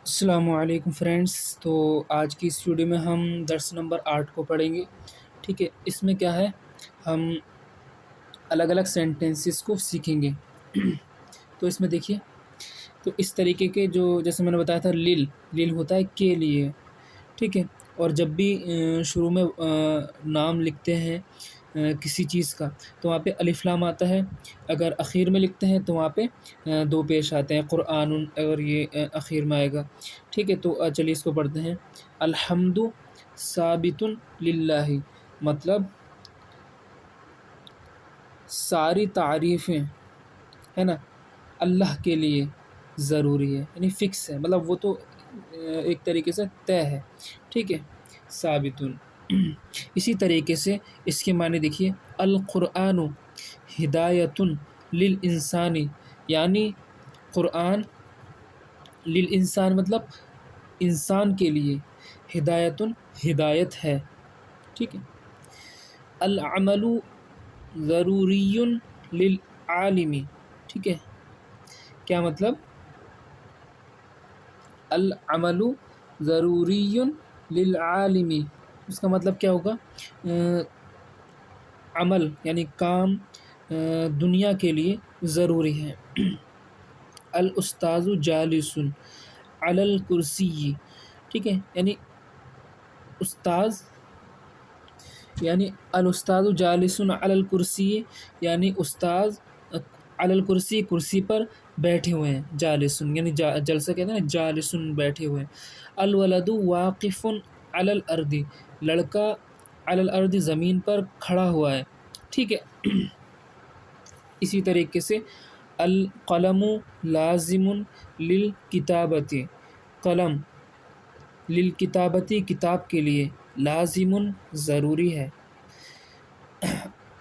السلام علیکم فرینڈس، تو آج کی اس ویڈیو میں ہم درس نمبر 8 کو پڑھیں گے۔ ٹھیک ہے، اس میں کیا ہے، ہم الگ الگ سینٹنسز کو سیکھیں گے۔ تو اس میں دیکھیے، تو اس طریقے کے جو جیسے میں نے بتایا تھا، لیل ہوتا ہے کے لیے۔ ٹھیک ہے، اور جب بھی شروع میں نام لکھتے ہیں کسی چیز کا تو وہاں پہ الف لام آتا ہے، اگر اخیر میں لکھتے ہیں تو وہاں پہ دو پیش آتے ہیں، قرآن اگر یہ اخیر میں آئے گا۔ ٹھیک ہے، تو چلیے اس کو پڑھتے ہیں۔ الحمد ثابت للہ، مطلب ساری تعریفیں ہے نا اللہ کے لیے ضروری ہے، یعنی فکس ہے، مطلب وہ تو ایک طریقے سے طے ہے۔ ٹھیک ہے، ثابت۔ اسی طریقے سے اس کے معنی دیکھیے، القرآن ہدایت للانسان، یعنی قرآن للانسان مطلب انسان کے لیے، ہدایت ہدایت ہے۔ ٹھیک ہے، العمل ضروری للعالم، ٹھیک ہے، کیا مطلب، العمل ضروری للعالم، اس کا مطلب کیا ہوگا، عمل یعنی کام دنیا کے لیے ضروری ہے۔ الاستاذ جالس علی الکرسی، ٹھیک ہے، یعنی استاذ، یعنی الاستاذ جالس علی الکرسی، یعنی استاذ علی الکرسی کرسی پر بیٹھے ہوئے ہیں، جالسن یعنی جلسہ کہتے ہیں نا، جالسن بیٹھے ہوئے ہیں۔ الولد واقف علی الارض، لڑکا علی الارض زمین پر کھڑا ہوا ہے۔ ٹھیک ہے، اسی طریقے سے القلم لازم للکتابت، قلم للکتابتی کتاب کے لیے، لازم ضروری ہے۔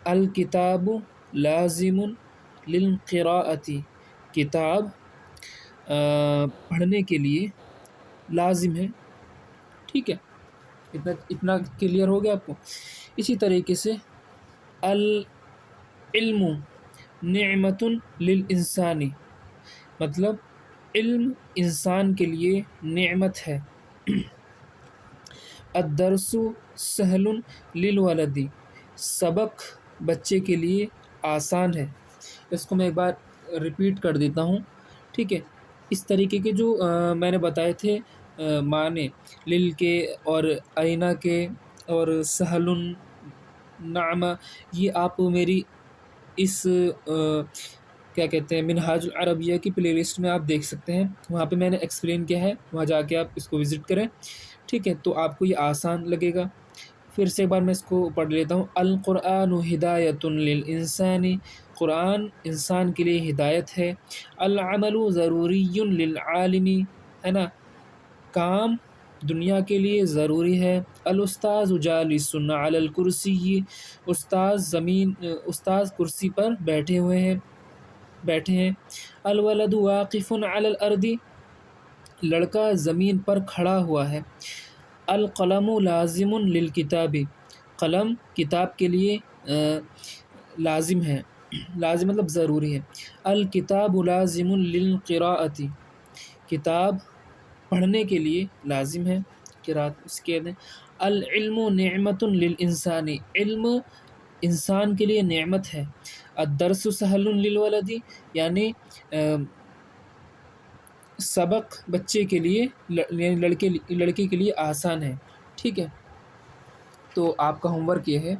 الکتاب لازم للقراءۃ، کتاب پڑھنے کے لیے لازم ہے۔ ٹھیک ہے، اتنا کلیئر ہو گیا آپ کو۔ اسی طریقے سے العلم نعمت للانسان، مطلب علم انسان کے لیے نعمت ہے۔ الدرس سہل للولد، سبق بچے کے لیے آسان ہے۔ اس کو میں ایک بار ریپیٹ کر دیتا ہوں۔ ٹھیک ہے، اس طریقے کے جو میں نے بتائے تھے معنی، لل کے اور آئینہ کے اور سہل، نعم، یہ آپ میری اس کیا کہتے ہیں منہاج العربیہ کی پلے لسٹ میں آپ دیکھ سکتے ہیں، وہاں پہ میں نے ایکسپلین کیا ہے، وہاں جا کے آپ اس کو وزٹ کریں۔ ٹھیک ہے، تو آپ کو یہ آسان لگے گا۔ پھر سے ایک بار میں اس کو پڑھ لیتا ہوں۔ القرآن ہدایت للانسان، قرآن انسان کے لیے ہدایت ہے۔ العمل ضروری للعالم، ہے نا، کام دنیا کے لیے ضروری ہے۔ الاستاذ جالس علی الکرسی، استاذ کرسی پر بیٹھے ہیں۔ الولد واقف علی الارض، لڑکا زمین پر کھڑا ہوا ہے۔ القلم لازم للکتاب، قلم کتاب کے لیے لازم ہے، لازم مطلب ضروری ہے۔ الکتاب لازم للقراءۃ، کتاب پڑھنے کے لیے لازم ہے، قرات اس کے ہیں۔ العلم نعمت للانسان، علم انسان کے لیے نعمت ہے۔ الدرس سہل للولد، یعنی سبق بچے کے لیے یعنی لڑکے کے لیے آسان ہے۔ ٹھیک ہے، تو آپ کا ہوم ورک یہ ہے،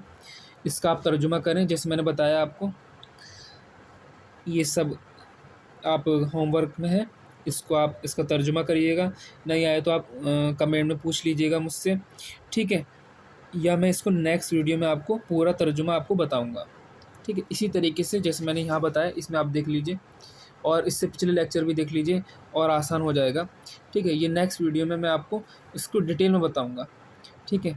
اس کا آپ ترجمہ کریں، جیسے میں نے بتایا آپ کو، یہ سب آپ ہوم ورک میں ہے، اس کو آپ اس کا ترجمہ کریے گا، نہیں آئے تو آپ کمنٹ میں پوچھ لیجیے گا مجھ سے۔ ٹھیک ہے، یا میں اس کو نیکسٹ ویڈیو میں آپ کو پورا ترجمہ آپ کو بتاؤں گا۔ ٹھیک ہے، اسی طریقے سے جیسے میں نے یہاں بتایا، اس میں آپ دیکھ لیجئے، اور اس سے پچھلے لیکچر بھی دیکھ لیجئے، اور آسان ہو جائے گا۔ ٹھیک ہے، یہ نیکسٹ ویڈیو میں آپ کو اس کو ڈیٹیل میں بتاؤں گا۔ ٹھیک ہے،